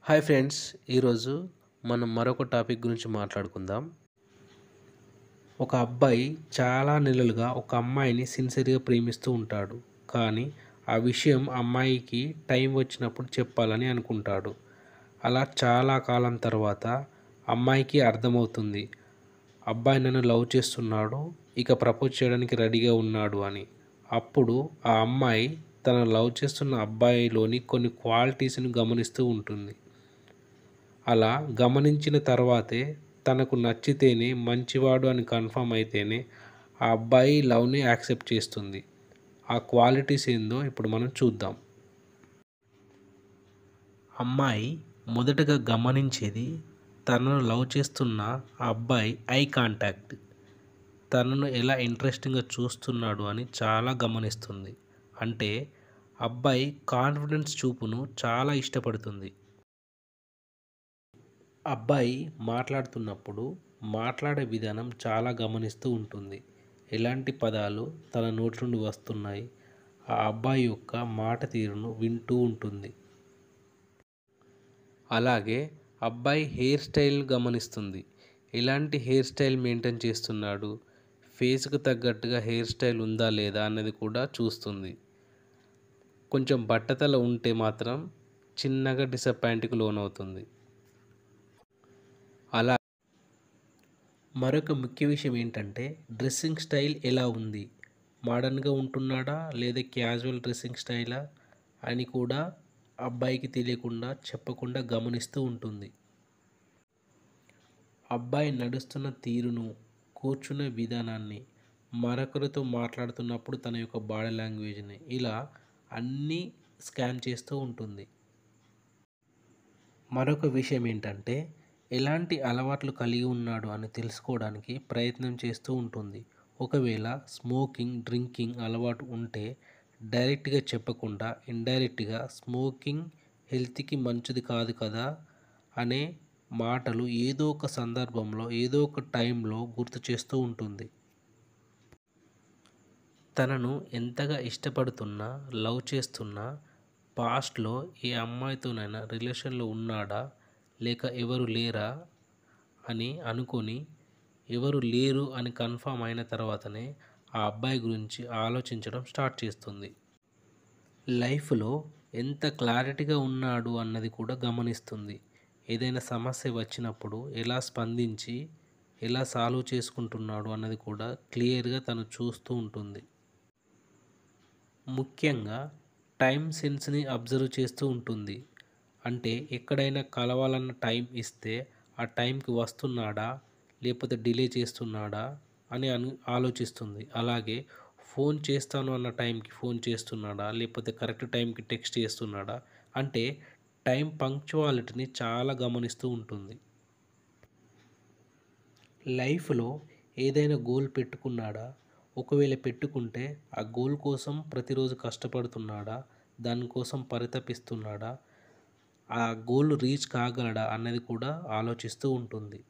Hi friends, ఈరోజు మనం మరొక టాపిక్ గురించి మాట్లాడుకుందాం. ఒక అబ్బాయి చాలా నెలలుగా ఒక అమ్మాయిని సిన్సియర్గా ప్రేమిస్తూ ఉంటాడు. కానీ ఆ విషయం అమ్మాయికి టైం వచ్చినప్పుడు చెప్పాలని అనుకుంటాడు. అలా చాలా కాలం తర్వాత అమ్మాయికి అర్థమవుతుంది, అబ్బాయి నన్ను లవ్ చేస్తున్నాడు, ఇక ప్రపోజ్ చేయడానికి రెడీగా ఉన్నాడు అని. అప్పుడు ఆ అమ్మాయి తను లవ్ చేస్తున్న అబ్బాయిలోని కొన్ని క్వాలిటీస్ని గమనిస్తూ ఉంటుంది. అలా గమనించిన తర్వాతే తనకు నచ్చితేనే, మంచివాడు అని కన్ఫర్మ్ అయితేనే ఆ అబ్బాయి లవ్ని యాక్సెప్ట్ చేస్తుంది. ఆ క్వాలిటీస్ ఏందో ఇప్పుడు మనం చూద్దాం. అమ్మాయి మొదటగా గమనించేది, తనను లవ్ చేస్తున్న ఆ అబ్బాయి ఐ కాంటాక్ట్. తనను ఎలా ఇంట్రెస్టింగ్గా చూస్తున్నాడు అని చాలా గమనిస్తుంది. అంటే అబ్బాయి కాన్ఫిడెన్స్ చూపును చాలా ఇష్టపడుతుంది. అబ్బాయి మాట్లాడుతున్నప్పుడు మాట్లాడే విధానం చాలా గమనిస్తూ ఉంటుంది. ఎలాంటి పదాలు తన నోటి నుండి వస్తున్నాయి, ఆ అబ్బాయి యొక్క మాట తీరును వింటూ ఉంటుంది. అలాగే అబ్బాయి హెయిర్ స్టైల్ను గమనిస్తుంది. ఎలాంటి హెయిర్ స్టైల్ మెయింటైన్ చేస్తున్నాడు, ఫేస్కు తగ్గట్టుగా హెయిర్ స్టైల్ ఉందా లేదా అన్నది కూడా చూస్తుంది. కొంచెం బట్టతల ఉంటే మాత్రం చిన్నగా డిసప్పాయింట్కి లోనవుతుంది. అలా మరొక ముఖ్య విషయం ఏంటంటే డ్రెస్సింగ్ స్టైల్ ఎలా ఉంది, మోడర్న్గా ఉంటున్నాడా లేదా క్యాజువల్ డ్రెస్సింగ్ స్టైలా అని కూడా అబ్బాయికి తెలియకుండా చెప్పకుండా గమనిస్తూ ఉంటుంది. అబ్బాయి నడుస్తున్న తీరును, కూర్చునే విధానాన్ని, మరొకరితో మాట్లాడుతున్నప్పుడు తన యొక్క బాడీ లాంగ్వేజ్ని, ఇలా అన్నీ స్కాన్ చేస్తూ ఉంటుంది. మరొక విషయం ఏంటంటే ఎలాంటి అలవాట్లు కలిగి ఉన్నాడు అని తెలుసుకోవడానికి ప్రయత్నం చేస్తూ ఉంటుంది. ఒకవేళ స్మోకింగ్, డ్రింకింగ్ అలవాటు ఉంటే డైరెక్ట్గా చెప్పకుండా ఇండైరెక్ట్గా స్మోకింగ్ హెల్త్కి మంచిది కాదు కదా అనే మాటలు ఏదో ఒక సందర్భంలో, ఏదో ఒక టైంలో గుర్తు చేస్తూ ఉంటుంది. తనను ఎంతగా ఇష్టపడుతున్నా, లవ్ చేస్తున్నా పాస్ట్లో ఏ అమ్మాయితోనైనా రిలేషన్లో ఉన్నాడా లేక ఎవరు లేరా అని అనుకొని, ఎవరు లేరు అని కన్ఫామ్ అయిన తర్వాతనే ఆ అబ్బాయి గురించి ఆలోచించడం స్టార్ట్ చేస్తుంది. లైఫ్లో ఎంత క్లారిటీగా ఉన్నాడు అన్నది కూడా గమనిస్తుంది. ఏదైనా సమస్య వచ్చినప్పుడు ఎలా స్పందించి ఎలా సాల్వ్ చేసుకుంటున్నాడు అన్నది కూడా క్లియర్గా తను చూస్తూ ఉంటుంది. ముఖ్యంగా టైం సెన్స్ని అబ్జర్వ్ చేస్తూ ఉంటుంది. అంటే ఎక్కడైనా కలవాలన్న టైం ఇస్తే ఆ టైంకి వస్తున్నాడా లేకపోతే డిలే చేస్తున్నాడా అని ఆలోచిస్తుంది. అలాగే ఫోన్ చేస్తాను అన్న టైంకి ఫోన్ చేస్తున్నాడా లేకపోతే కరెక్ట్ టైంకి టెక్స్ట్ చేస్తున్నాడా, అంటే టైం పంక్చువాలిటీని చాలా గమనిస్తూ ఉంటుంది. లైఫ్లో ఏదైనా గోల్ పెట్టుకున్నాడా, ఒకవేళ పెట్టుకుంటే ఆ గోల్ కోసం ప్రతిరోజు కష్టపడుతున్నాడా, దానికోసం పరితపిస్తున్నాడా, ఆ గోల్ రీచ్ కాగలడా అన్నది కూడా ఆలోచిస్తూ ఉంటుంది.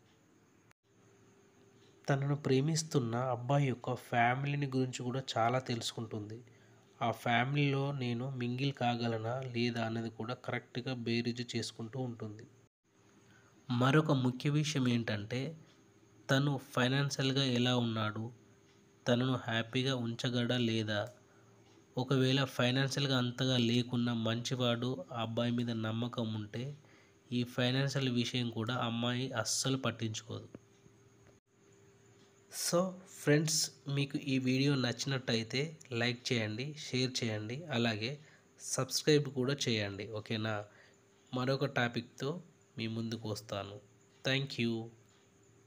తనను ప్రేమిస్తున్న అబ్బాయి యొక్క ఫ్యామిలీని గురించి కూడా చాలా తెలుసుకుంటుంది. ఆ ఫ్యామిలీలో నేను మింగిల్ కాగలనా లేదా అన్నది కూడా కరెక్ట్గా బేరీజు చేసుకుంటూ ఉంటుంది. మరొక ముఖ్య విషయం ఏంటంటే తను ఫైనాన్షియల్గా ఎలా ఉన్నాడు, తనను హ్యాపీగా ఉంచగలడా లేదా, ఒకవేళ ఫైనాన్షియల్గా అంతగా లేకున్నా మంచివాడు, ఆ అబ్బాయి మీద నమ్మకం ఉంటే ఈ ఫైనాన్షియల్ విషయం కూడా అమ్మాయి అస్సలు పట్టించుకోదు. సో ఫ్రెండ్స్, మీకు ఈ వీడియో నచ్చినట్టయితే లైక్ చేయండి, షేర్ చేయండి, అలాగే సబ్స్క్రైబ్ కూడా చేయండి. ఓకేనా? మరొక టాపిక్తో మీ ముందుకు వస్తాను. Thank you.